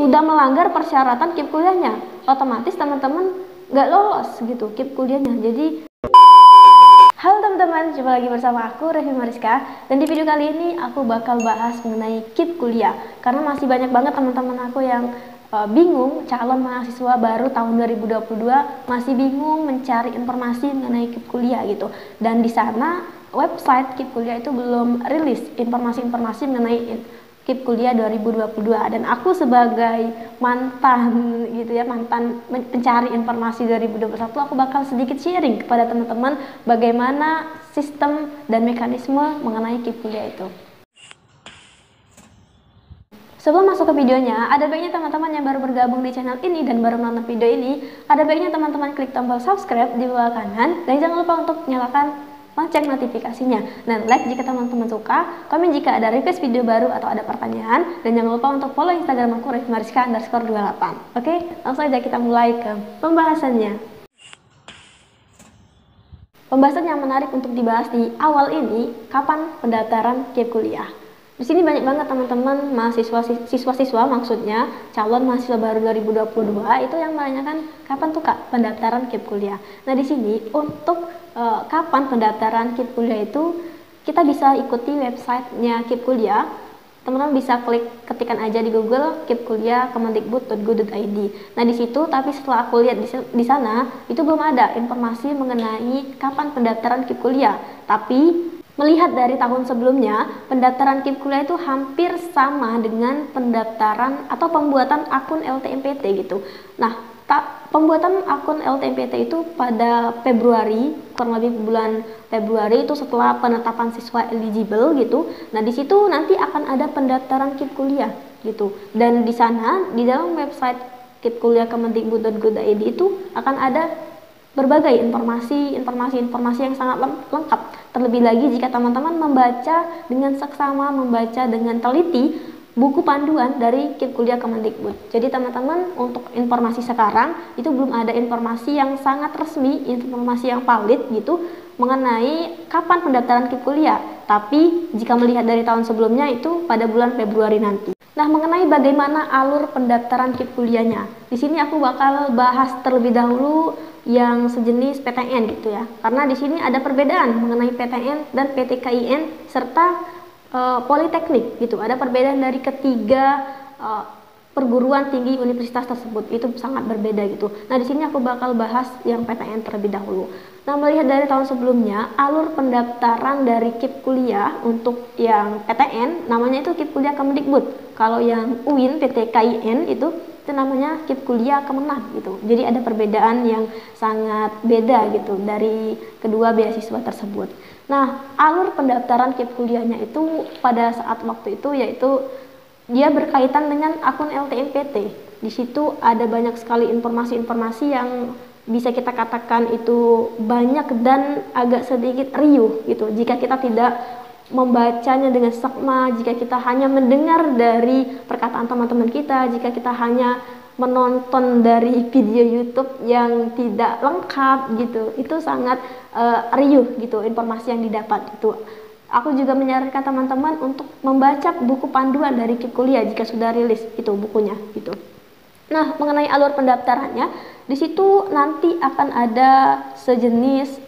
sudah melanggar persyaratan KIP kuliahnya, otomatis teman-teman nggak lolos gitu KIP kuliahnya. Jadi halo teman-teman, jumpa lagi bersama aku Revi Mariska, dan di video kali ini aku bakal bahas mengenai KIP kuliah karena masih banyak banget teman-teman aku yang bingung, calon mahasiswa baru tahun 2022 masih bingung mencari informasi mengenai KIP kuliah gitu. Dan di sana website KIP kuliah itu belum rilis informasi-informasi mengenai KIP kuliah 2022, dan aku sebagai mantan gitu ya, mantan pencari informasi 2021, aku bakal sedikit sharing kepada teman-teman bagaimana sistem dan mekanisme mengenai KIP kuliah itu. Sebelum masuk ke videonya, ada baiknya teman-teman yang baru bergabung di channel ini dan baru menonton video ini, ada baiknya teman-teman klik tombol subscribe di bawah kanan, dan jangan lupa untuk nyalakan lonceng notifikasinya, dan like jika teman-teman suka, komen jika ada request video baru atau ada pertanyaan, dan jangan lupa untuk follow Instagram aku revimariska_28. Oke, langsung aja kita mulai ke pembahasannya. Pembahasan yang menarik untuk dibahas di awal ini, kapan pendaftaran KIP kuliah. Di sini banyak banget teman-teman siswa-siswa maksudnya calon mahasiswa baru 2022 itu yang menanyakan kapan tuh Kak pendaftaran KIP kuliah. Nah, di sini untuk kapan pendaftaran KIP kuliah itu kita bisa ikuti websitenya KIP kuliah. Teman-teman bisa ketikan aja di Google KIP kuliah kemendikbud.go.id. Nah, di situ tapi setelah aku lihat di sana itu belum ada informasi mengenai kapan pendaftaran KIP kuliah. Tapi melihat dari tahun sebelumnya, pendaftaran KIP kuliah itu hampir sama dengan pendaftaran atau pembuatan akun LTMPT gitu. Nah, pembuatan akun LTMPT itu pada Februari, kurang lebih bulan Februari itu setelah penetapan siswa eligible gitu. Nah, di situ nanti akan ada pendaftaran KIP kuliah gitu. Dan di sana, di dalam website KIP kuliah kemendikbud.go.id itu akan ada berbagai informasi yang sangat lengkap. Terlebih lagi jika teman-teman membaca dengan seksama, membaca dengan teliti buku panduan dari KIP kuliah Kemendikbud. Jadi teman-teman untuk informasi sekarang itu belum ada informasi yang sangat resmi, informasi yang valid gitu mengenai kapan pendaftaran KIP kuliah. Tapi jika melihat dari tahun sebelumnya itu pada bulan Februari nanti. Nah, mengenai bagaimana alur pendaftaran KIP kuliahnya, di sini aku bakal bahas terlebih dahulu yang sejenis PTN gitu ya, karena di sini ada perbedaan mengenai PTN dan PTKIN serta Politeknik gitu. Ada perbedaan dari ketiga perguruan tinggi universitas tersebut, itu sangat berbeda gitu. Nah, di sini aku bakal bahas yang PTN terlebih dahulu. Nah, melihat dari tahun sebelumnya, alur pendaftaran dari KIP kuliah untuk yang PTN namanya itu KIP kuliah Kemendikbud. Kalau yang UIN PTKIN itu namanya KIP kuliah Kemenang gitu. Jadi ada perbedaan yang sangat beda gitu dari kedua beasiswa tersebut. Nah, alur pendaftaran KIP kuliahnya itu pada saat waktu itu yaitu dia berkaitan dengan akun LTMPT. Di situ ada banyak sekali informasi-informasi yang bisa kita katakan itu banyak dan agak sedikit riuh gitu. Jika kita tidak membacanya dengan seksama, jika kita hanya mendengar dari perkataan teman-teman kita, jika kita hanya menonton dari video YouTube yang tidak lengkap gitu, itu sangat riuh gitu informasi yang didapat itu. Aku juga menyarankan teman-teman untuk membaca buku panduan dari KIP kuliah jika sudah rilis itu bukunya gitu. Nah, mengenai alur pendaftarannya, di situ nanti akan ada sejenis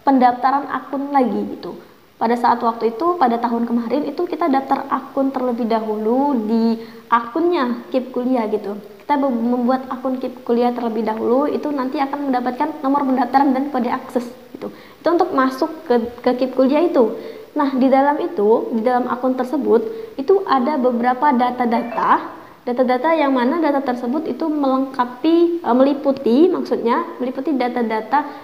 pendaftaran akun lagi gitu. Pada saat waktu itu, pada tahun kemarin itu kita daftar akun terlebih dahulu di akunnya KIP kuliah gitu. Kita membuat akun KIP kuliah terlebih dahulu, itu nanti akan mendapatkan nomor pendaftaran dan kode akses gitu. Itu untuk masuk ke KIP kuliah itu. Nah, di dalam akun tersebut itu ada beberapa data-data yang mana data tersebut itu meliputi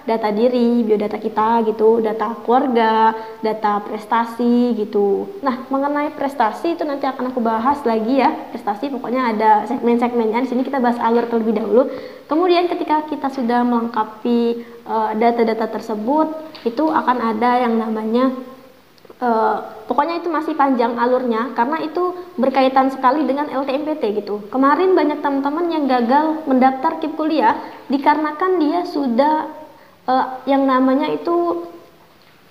data diri, biodata kita gitu, data keluarga, data prestasi gitu. Nah, mengenai prestasi itu nanti akan aku bahas lagi ya. Prestasi pokoknya ada segmen-segmennya. Di sini kita bahas alur terlebih dahulu. Kemudian ketika kita sudah melengkapi data-data tersebut, itu akan ada yang namanya pokoknya itu masih panjang alurnya karena itu berkaitan sekali dengan LTMPT gitu. Kemarin banyak teman-teman yang gagal mendaftar KIP kuliah dikarenakan dia sudah yang namanya itu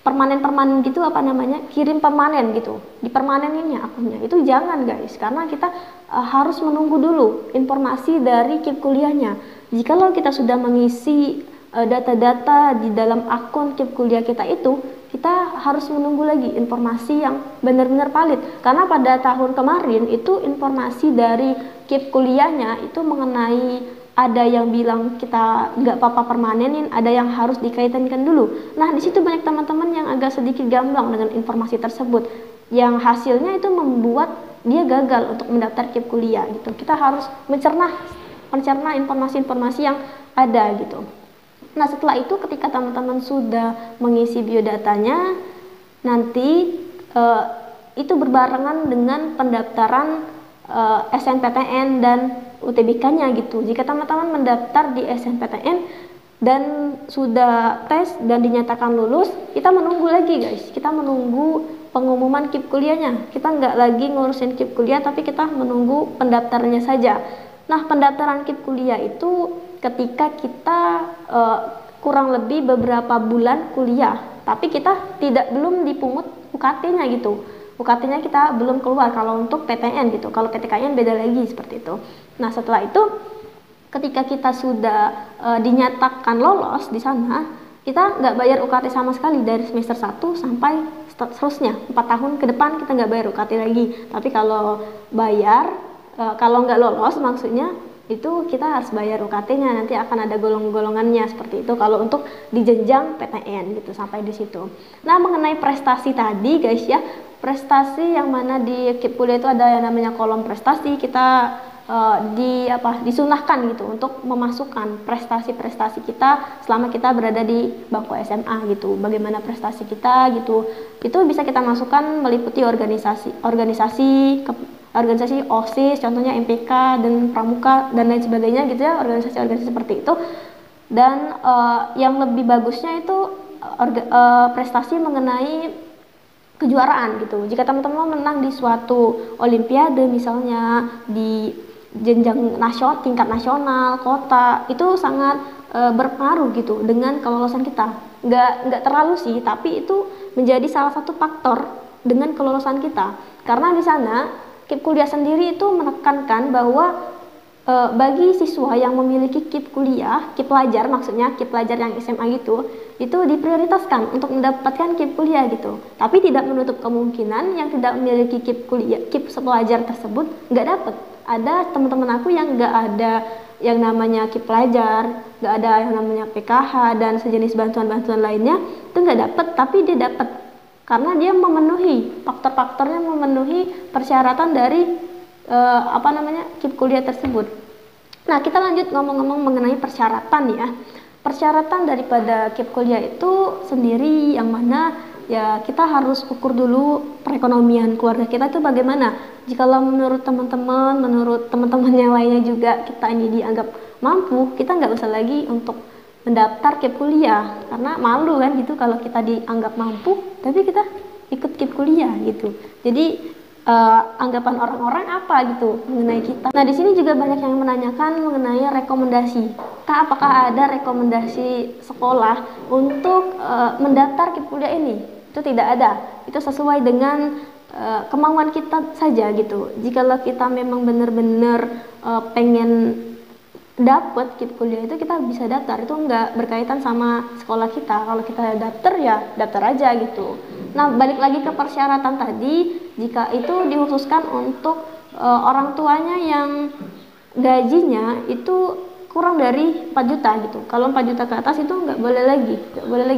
permanen gitu, apa namanya, kirim permanen gitu, dipermaneninnya akunnya, itu jangan guys, karena kita harus menunggu dulu informasi dari KIP kuliahnya. Jikalau kita sudah mengisi data-data di dalam akun KIP kuliah kita itu, kita harus menunggu lagi informasi yang benar-benar valid, karena pada tahun kemarin itu informasi dari KIP kuliahnya itu mengenai, ada yang bilang kita nggak apa-apa permanenin, ada yang harus dikaitankan dulu. Nah, di situ banyak teman-teman yang agak sedikit gamblang dengan informasi tersebut, yang hasilnya itu membuat dia gagal untuk mendaftar KIP kuliah gitu. Kita harus mencerna informasi-informasi yang ada gitu. Nah, setelah itu ketika teman-teman sudah mengisi biodatanya, nanti itu berbarengan dengan pendaftaran SNPTN dan UTBK-nya gitu. Jika teman-teman mendaftar di SNPTN dan sudah tes dan dinyatakan lulus, kita menunggu lagi guys. Kita menunggu pengumuman KIP kuliahnya. Kita nggak lagi ngurusin KIP kuliah, tapi kita menunggu pendaftarannya saja. Nah, pendaftaran KIP kuliah itu ketika kita kurang lebih beberapa bulan kuliah, tapi kita belum dipungut UKT-nya gitu. UKT-nya kita belum keluar kalau untuk PTN gitu. Kalau PTKN beda lagi seperti itu. Nah, setelah itu ketika kita sudah dinyatakan lolos di sana, kita nggak bayar UKT sama sekali dari semester 1 sampai seterusnya. 4 tahun ke depan kita nggak bayar UKT lagi. Tapi kalau bayar, kalau nggak lolos maksudnya, itu kita harus bayar UKT-nya, nanti akan ada golongannya seperti itu kalau untuk di jenjang PTN gitu, sampai di situ. Nah, mengenai prestasi tadi guys ya, prestasi yang mana di KIP kuliah itu ada yang namanya kolom prestasi. Kita disunahkan gitu untuk memasukkan prestasi-prestasi kita selama kita berada di bangku SMA gitu. Bagaimana prestasi kita gitu. Itu bisa kita masukkan meliputi organisasi OSIS, contohnya MPK dan Pramuka dan lain sebagainya gitu ya, organisasi-organisasi seperti itu. Dan yang lebih bagusnya itu prestasi mengenai kejuaraan gitu. Jika teman-teman menang di suatu olimpiade misalnya di jenjang tingkat nasional, kota, itu sangat berpengaruh gitu dengan kelolosan kita. Nggak terlalu sih, tapi itu menjadi salah satu faktor dengan kelolosan kita. Karena di sana KIP kuliah sendiri itu menekankan bahwa bagi siswa yang memiliki KIP kuliah, KIP pelajar maksudnya, KIP pelajar yang SMA gitu, itu diprioritaskan untuk mendapatkan KIP kuliah gitu. Tapi tidak menutup kemungkinan yang tidak memiliki KIP sepelajar tersebut nggak dapat. Ada teman-teman aku yang nggak ada yang namanya KIP pelajar, nggak ada yang namanya PKH dan sejenis bantuan-bantuan lainnya, itu nggak dapat, tapi dia dapat karena dia memenuhi faktor-faktornya, memenuhi persyaratan dari KIP kuliah tersebut. Nah, kita lanjut ngomong-ngomong mengenai persyaratan ya. Persyaratan daripada KIP kuliah itu sendiri yang mana ya kita harus ukur dulu perekonomian keluarga kita itu bagaimana. Jikalau menurut teman-teman yang lainnya juga kita ini dianggap mampu, kita nggak usah lagi untuk mendaftar KIP kuliah karena malu kan gitu kalau kita dianggap mampu tapi kita ikut KIP kuliah gitu. Jadi anggapan orang-orang apa gitu mengenai kita. Nah, di sini juga banyak yang menanyakan mengenai rekomendasi. Kak, apakah ada rekomendasi sekolah untuk mendaftar KIP kuliah ini? Itu tidak ada. Itu sesuai dengan kemauan kita saja gitu. Jikalau kita memang benar-benar pengen dapat KIP kuliah itu, kita bisa daftar. Itu nggak berkaitan sama sekolah kita. Kalau kita daftar ya daftar aja gitu. Nah, balik lagi ke persyaratan tadi, jika itu dikhususkan untuk orang tuanya yang gajinya itu kurang dari 4 juta gitu. Kalau 4 juta ke atas itu nggak boleh lagi.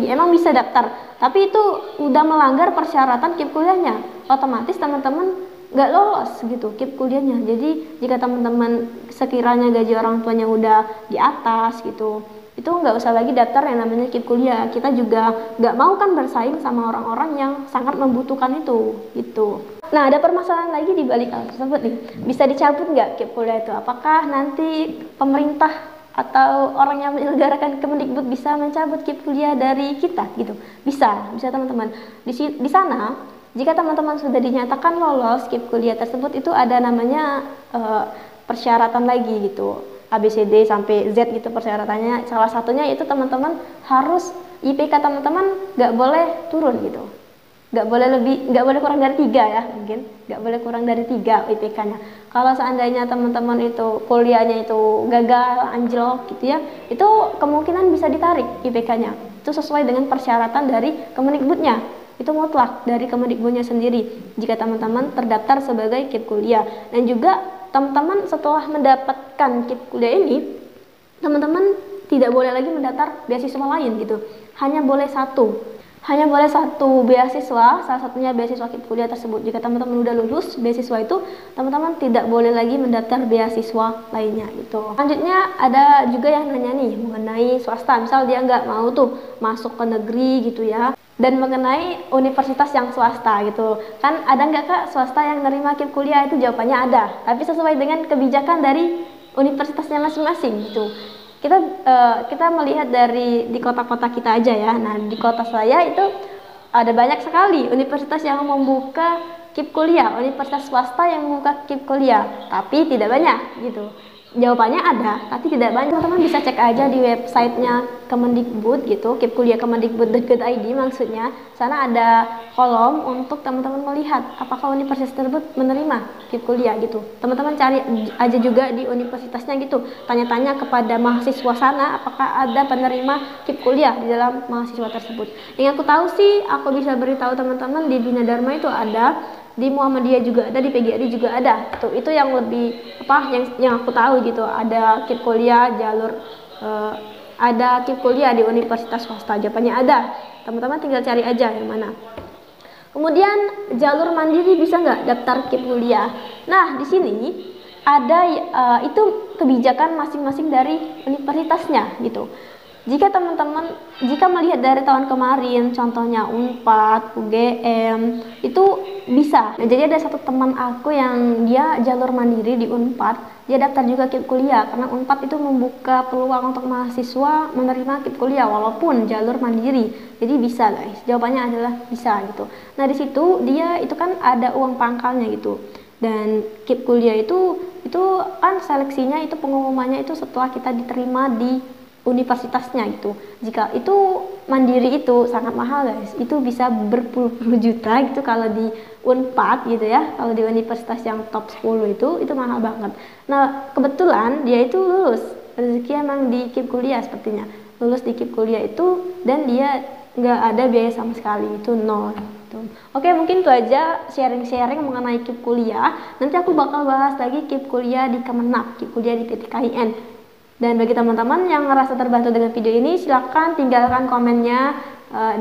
Emang bisa daftar, tapi itu udah melanggar persyaratan KIP kuliahnya. Otomatis teman-teman nggak lolos gitu KIP kuliahnya. Jadi jika teman-teman sekiranya gaji orang tuanya udah di atas gitu, itu nggak usah lagi daftar yang namanya KIP kuliah. Kita juga nggak mau kan bersaing sama orang-orang yang sangat membutuhkan itu gitu. Nah, ada permasalahan lagi di balik hal tersebut nih. Bisa dicabut nggak KIP kuliah itu? Apakah nanti pemerintah atau orang yang menyelenggarakan Kemendikbud bisa mencabut KIP kuliah dari kita gitu? Bisa teman-teman. Di sana, jika teman-teman sudah dinyatakan lolos KIP kuliah tersebut, itu ada namanya persyaratan lagi gitu. ABCD sampai Z gitu persyaratannya. Salah satunya itu teman-teman harus IPK teman-teman nggak boleh turun gitu, nggak boleh kurang dari 3 ya, mungkin nggak boleh kurang dari 3 IPK-nya. Kalau seandainya teman-teman itu kuliahnya itu gagal, anjlok gitu ya, itu kemungkinan bisa ditarik IPK-nya. Itu sesuai dengan persyaratan dari Kemendikbudnya, itu mutlak dari Kemendikbudnya sendiri jika teman-teman terdaftar sebagai KIP kuliah. Dan juga teman-teman setelah mendapatkan KIP kuliah ini, teman-teman tidak boleh lagi mendaftar beasiswa lain gitu, hanya boleh satu beasiswa, salah satunya beasiswa KIP kuliah tersebut. Jika teman-teman udah lulus beasiswa itu, teman-teman tidak boleh lagi mendaftar beasiswa lainnya gitu. Selanjutnya ada juga yang nanya nih mengenai swasta, misal dia nggak mau tuh masuk ke negeri gitu ya, dan mengenai universitas yang swasta gitu kan, ada nggak kak swasta yang nerima KIP kuliah? Itu jawabannya ada, tapi sesuai dengan kebijakan dari universitasnya masing-masing gitu. Kita melihat dari di kota-kota kita aja ya. Nah, di kota saya itu ada banyak sekali universitas yang membuka KIP kuliah, universitas swasta yang membuka KIP kuliah, tapi tidak banyak gitu. Jawabannya ada, tapi tidak banyak. Teman-teman bisa cek aja di websitenya Kemendikbud gitu, KIP kuliah kemendikbud.go.id maksudnya. Sana ada kolom untuk teman-teman melihat apakah universitas tersebut menerima KIP kuliah gitu. Teman-teman cari aja juga di universitasnya gitu, tanya-tanya kepada mahasiswa sana apakah ada penerima KIP kuliah di dalam mahasiswa tersebut. Yang aku tahu sih, aku bisa beritahu teman-teman di Bina Dharma itu ada, di Muhammadiyah juga ada, di PGRI juga ada. Itu yang lebih yang aku tahu gitu. Ada KIP kuliah jalur ada KIP kuliah di universitas swasta. Jawabannya ada. Teman-teman tinggal cari aja yang mana. Kemudian jalur mandiri bisa nggak daftar KIP kuliah? Nah, di sini ada itu kebijakan masing-masing dari universitasnya gitu. Jika melihat dari tahun kemarin, contohnya Unpad, UGM, itu bisa. Nah, jadi ada satu teman aku yang dia jalur mandiri di Unpad, dia daftar juga KIP kuliah, karena Unpad itu membuka peluang untuk mahasiswa menerima KIP kuliah walaupun jalur mandiri. Jadi bisa guys, jawabannya adalah bisa gitu. Nah, di situ dia itu kan ada uang pangkalnya gitu. Dan KIP kuliah itu kan seleksinya, itu pengumumannya itu setelah kita diterima di universitasnya gitu. Jika itu mandiri itu sangat mahal guys, itu bisa berpuluh-puluh juta gitu kalau di Unpad gitu ya. Kalau di universitas yang top 10 itu mahal banget. Nah, kebetulan dia itu lulus, rezeki emang di KIP kuliah sepertinya, lulus di KIP kuliah itu, dan dia nggak ada biaya sama sekali, itu nol gitu. Oke, mungkin itu aja sharing-sharing mengenai KIP kuliah. Nanti aku bakal bahas lagi KIP kuliah di Kemenak, KIP kuliah di PTKIN. Dan bagi teman-teman yang ngerasa terbantu dengan video ini, silahkan tinggalkan komennya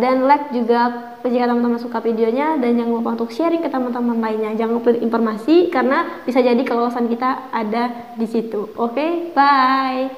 dan like juga jika teman-teman suka videonya, dan jangan lupa untuk sharing ke teman-teman lainnya. Jangan lupa informasi karena bisa jadi kelolosan kita ada di situ. Oke, bye.